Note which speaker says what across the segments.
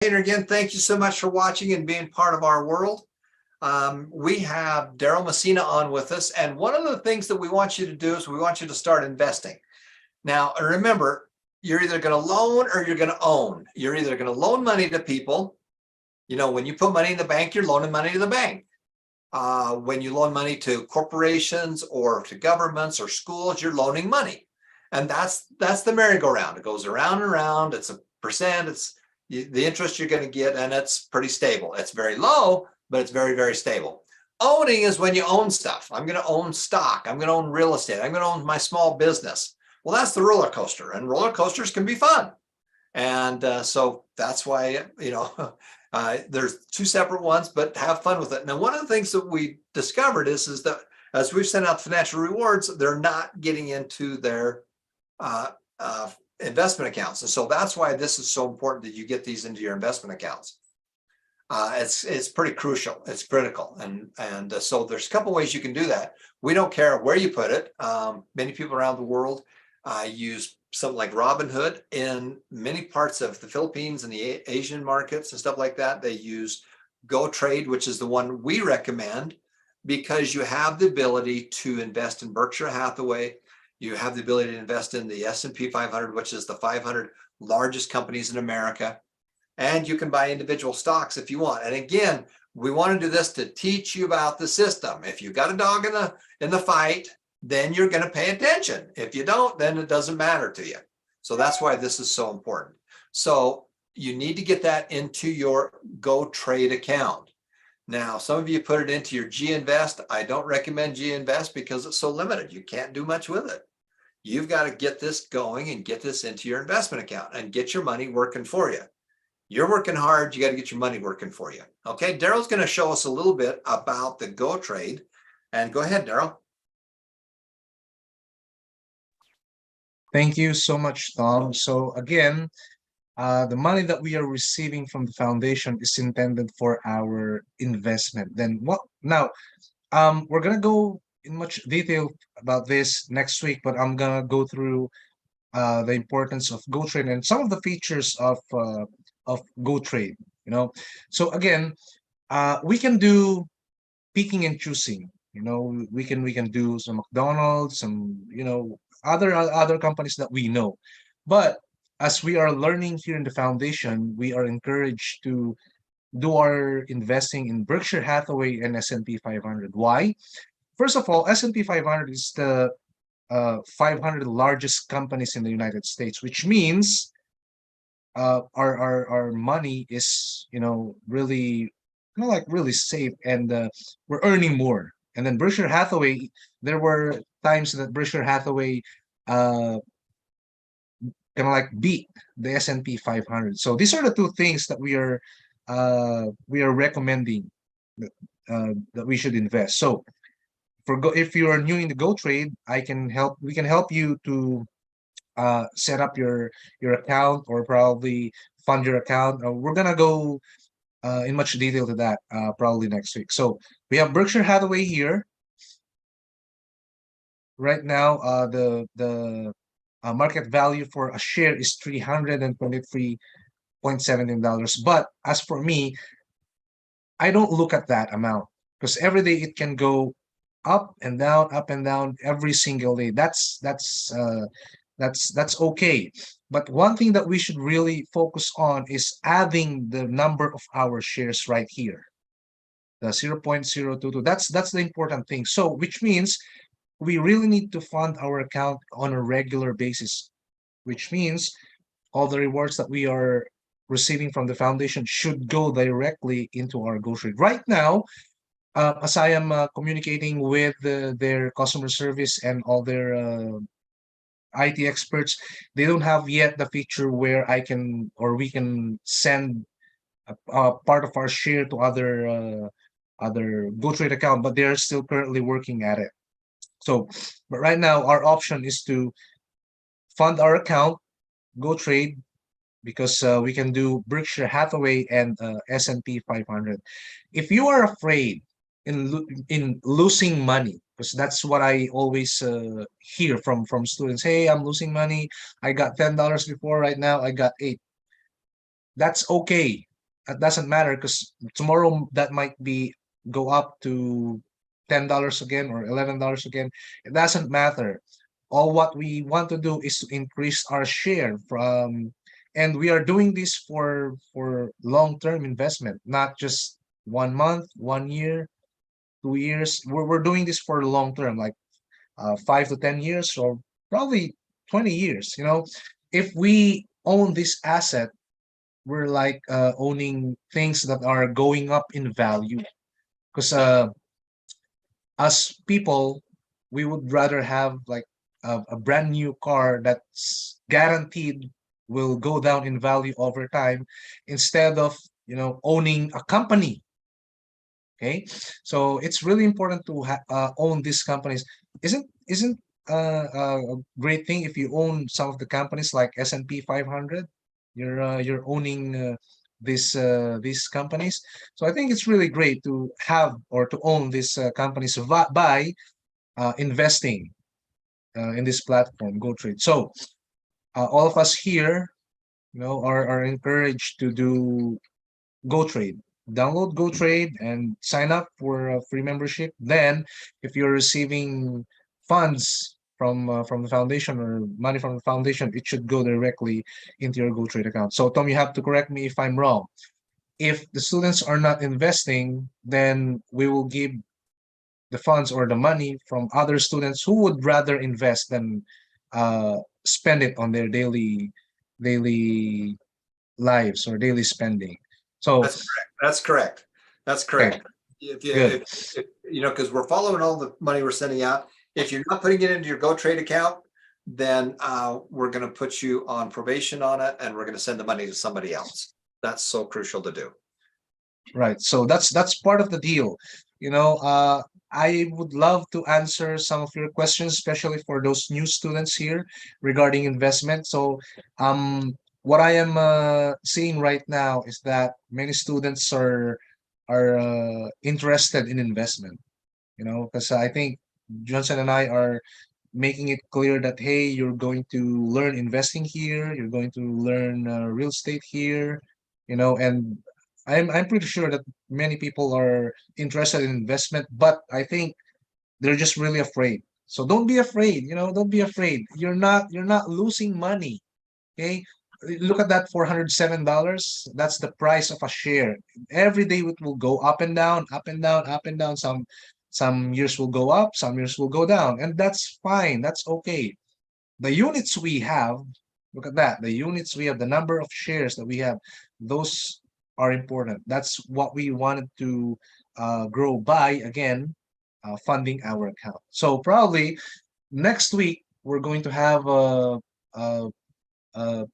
Speaker 1: Again, thank you so much for watching and being part of our world. We have Daryl Mesina on with us, and one of the things that we want you to do is we want you to start investing. Now, remember, you're either going to loan or you're going to own. You're either going to loan money to people. You know, when you put money in the bank, you're loaning money to the bank. When you loan money to corporations or to governments or schools, you're loaning money. And that's the merry-go-round. It goes around and around. It's a percent. It's the interest you're going to get, and it's pretty stable. It's very low, but it's very, very stable. Owning is when you own stuff. I'm going to own stock. I'm going to own real estate. I'm going to own my small business. Well, that's the roller coaster, and roller coasters can be fun. And so that's why, you know, there's two separate ones, but have fun with it. Now, one of the things that we discovered is that as we've sent out financial rewards, they're not getting into their investment accounts. And so that's why this is so important that you get these into your investment accounts. It's pretty crucial. It's critical. And so there's a couple ways you can do that. We don't care where you put it. Many people around the world use something like Robinhood. In many parts of the Philippines and the Asian markets and stuff like that, they use GoTrade, which is the one we recommend, because you have the ability to invest in Berkshire Hathaway. You have the ability to invest in the S&P 500, which is the 500 largest companies in America. And you can buy individual stocks if you want. And again, we want to do this to teach you about the system. If you've got a dog in the fight, then you're going to pay attention. If you don't, then it doesn't matter to you. So that's why this is so important. So you need to get that into your GoTrade account. Now, some of you put it into your Ginvest. I don't recommend Ginvest because it's so limited. You can't do much with it. You've got to get this going and get this into your investment account and get your money working for you. You're working hard. You got to get your money working for you. Okay, Daryl's going to show us a little bit about the GoTrade. And go ahead, Daryl.
Speaker 2: Thank you so much, Tom. So again, the money that we are receiving from the foundation is intended for our investment. Then what? Now, we're gonna go in much detail about this next week, but I'm gonna go through the importance of GoTrade and some of the features of GoTrade. You know, so again, we can do picking and choosing. You know, we can do some McDonald's, some other companies that we know, but as we are learning here in the foundation, we are encouraged to do our investing in Berkshire Hathaway and S&P 500. Why? First of all, S&P 500 is the 500 largest companies in the United States, which means our money is really really safe, and we're earning more. And then Berkshire Hathaway, there were times that Berkshire Hathaway kind of like beat the S&P 500. So these are the two things that we are recommending that we should invest. So if you are new in the GoTrade, we can help you to set up your account, or probably fund your account. We're gonna go in much detail to that probably next week. So we have Berkshire Hathaway here. Right now, the market value for a share is $323.17. But as for me, I don't look at that amount, because every day it can go up and down every single day. That's okay. But one thing that we should really focus on is adding the number of our shares right here, the 0.022. That's the important thing. So which means we really need to fund our account on a regular basis, which means all the rewards that we are receiving from the foundation should go directly into our GoTrade. Right now, as I am communicating with their customer service and all their IT experts, they don't have yet the feature where we can send a part of our share to other GoTrade account, but they're still currently working at it. So, but right now our option is to fund our account, GoTrade, because we can do Berkshire Hathaway and S&P 500. If you are afraid in losing money, because that's what I always hear from students. Hey, I'm losing money. I got $10 before, right now I got $8. That's okay. it doesn't matter because tomorrow that might be go up to $10 again or $11 again. It doesn't matter. All what we want to do is to increase our share from, and we are doing this for long-term investment, not just 1 month, 1 year, 2 years. We're doing this for long term, like 5 to 10 years, or probably 20 years. If we own this asset, we're like owning things that are going up in value. Because as people, we would rather have like a brand new car that's guaranteed will go down in value over time, instead of owning a company. Okay, so it's really important to own these companies. Isn't a great thing if you own some of the companies like S&P 500? You're owning these companies. So I think it's really great to have or to own these companies by investing in this platform, GoTrade. So all of us here, are encouraged to do GoTrade. Download GoTrade and sign up for a free membership. Then, if you're receiving funds from the foundation or money from the foundation, it should go directly into your GoTrade account. So, Tom, you have to correct me if I'm wrong. If the students are not investing, then we will give the funds or the money from other students who would rather invest than spend it on their daily lives or daily spending. So,
Speaker 1: That's correct. That's correct. That's
Speaker 2: okay,
Speaker 1: correct. If you,
Speaker 2: good.
Speaker 1: if, because we're following all the money we're sending out. If you're not putting it into your GoTrade account, then we're going to put you on probation on it, and we're going to send the money to somebody else. That's so crucial to do.
Speaker 2: Right. So that's part of the deal. I would love to answer some of your questions, especially for those new students here regarding investment. So, what I am seeing right now is that many students are interested in investment. Because I think Johnson and I are making it clear that, hey, you're going to learn investing here, you're going to learn real estate here, and I'm pretty sure that many people are interested in investment, but I think they're just really afraid. So don't be afraid, don't be afraid. You're not losing money. Okay. Look at that $407. That's the price of a share. Every day it will go up and down, up and down, up and down. Some years will go up, some years will go down, and that's fine. That's okay. The units we have, look at that. The units we have, the number of shares that we have, those are important. That's what we wanted to grow by, again, funding our account. So probably next week we're going to have a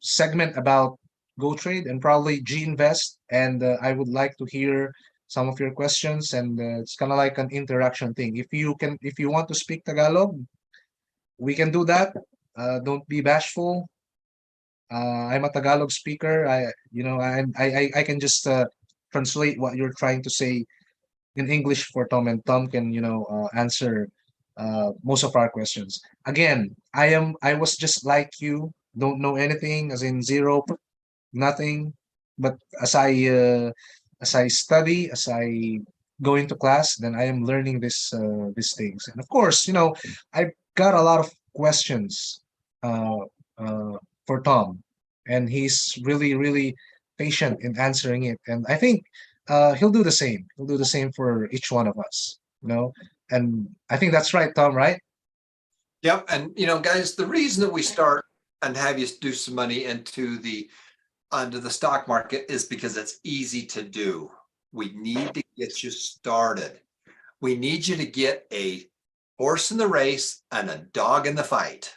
Speaker 2: segment about GoTrade and probably Ginvest, and I would like to hear some of your questions, and it's kind of like an interaction thing. If you want to speak Tagalog, we can do that. Don't be bashful. I'm a Tagalog speaker. I can just translate what you're trying to say in English for Tom, and Tom can answer most of our questions. Again, I was just like you, don't know anything, as in zero, nothing. But as I study, as I go into class, then I am learning these things. And of course, I've got a lot of questions uh, uh, for Tom, and he's really, really patient in answering it. And I think he'll do the same. He'll do the same for each one of us. And I think that's right, Tom. Right?
Speaker 1: Yep. And guys, the reason that we start and have you do some money into the stock market is because it's easy to do. We need to get you started. We need you to get a horse in the race and a dog in the fight.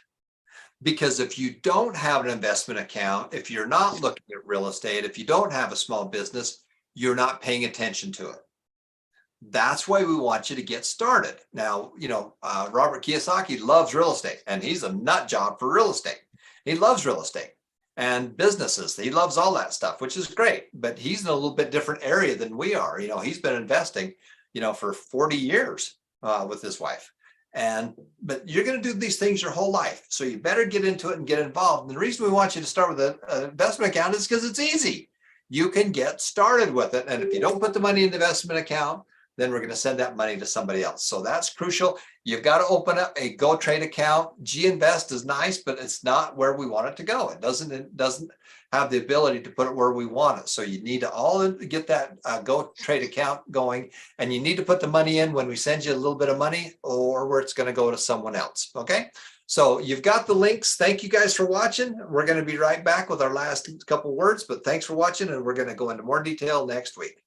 Speaker 1: Because if you don't have an investment account, if you're not looking at real estate, if you don't have a small business, you're not paying attention to it. That's why we want you to get started. Now, Robert Kiyosaki loves real estate, and he's a nut job for real estate. He loves real estate and businesses. He loves all that stuff, which is great, but he's in a little bit different area than we are. He's been investing, for 40 years with his wife. But you're going to do these things your whole life. So you better get into it and get involved. And the reason we want you to start with an investment account is because it's easy. you can get started with it. And if you don't put the money in the investment account, then we're going to send that money to somebody else. So that's crucial. You've got to open up a GoTrade account. Ginvest is nice, but it's not where we want it to go. It doesn't have the ability to put it where we want it. So you need to all get that GoTrade account going, and you need to put the money in when we send you a little bit of money, or where it's going to go to someone else. Okay. So you've got the links. Thank you guys for watching. We're going to be right back with our last couple words, but thanks for watching, and we're going to go into more detail next week.